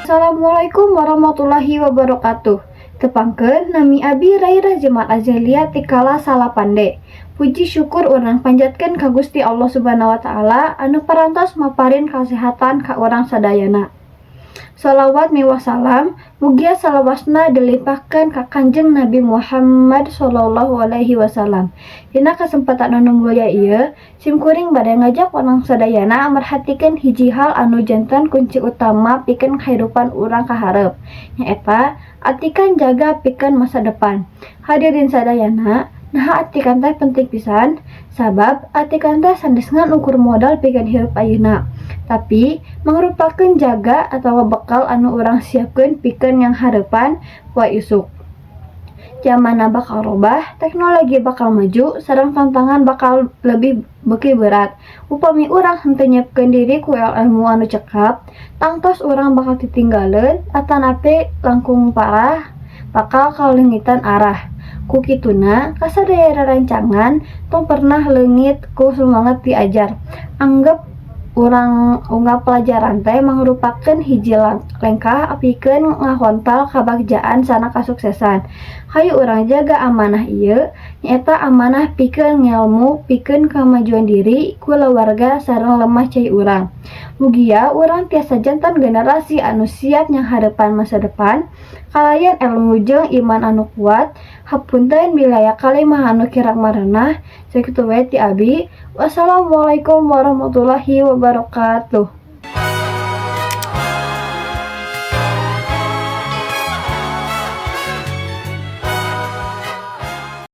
Assalamualaikum warahmatullahi wabarakatuh. Tepangkeun nami abi Raira Jemaat Azaliyah tikala salah pande. Puji syukur urang panjatkeun ka Gusti Allah Subhanahu wa taala anu parantos maparin kasehatan ka urang sadayana. Shalawat miwah salam mugia salawasna dilimpahkeun ka Kanjeng Nabi Muhammad sallallahu alaihi wasallam. Dina kasempatan anu mulia ieu, simkuring bade ngajak urang sadayana merhatikeun hiji hal anu janten kunci utama pikeun kahirupan urang kaharep, nyaeta atikan jaga pikeun masa depan. Hadirin sadayana, nah atikan teh penting pisan, sabab atikan teh sandesngan ukur modal pikeun hirup ayeuna. Tapi mangrupakeun jaga atau bekal anu urang siapkeun pikeun yang harepan poe isuk. Zamanna bakal robah, teknologi bakal maju, sareng tantangan bakal lebih beuki berat. Upami urang henteu nyiapkeun diri ku ilmu anu cekap, tangtos urang bakal ditinggaleun atanapi langkung parah bakal kalengitan arah. Ku kituna, kasadaya rerencangan tong pernah leungit ku sumanget diajar. Anggap urang unggah pelajaran teh mangrupakeun hiji langkah apikeun ngahontal kabagjaan sana kasuksesan. Hayu urang jaga amanah ieu, nyaeta amanah pikeun ngelmu, pikeun kamajuan diri, kulawarga sareng lemah cai urang. Mugia urang tiasa janten generasi anu siap nyangharepan masa depan, kalayan ilmu jeung iman anu kuat. Hapunten bilaya kalimah anu kirang marenah. Sakitu wae ti abi. Wassalamualaikum warahmatullahi wabarakatuh.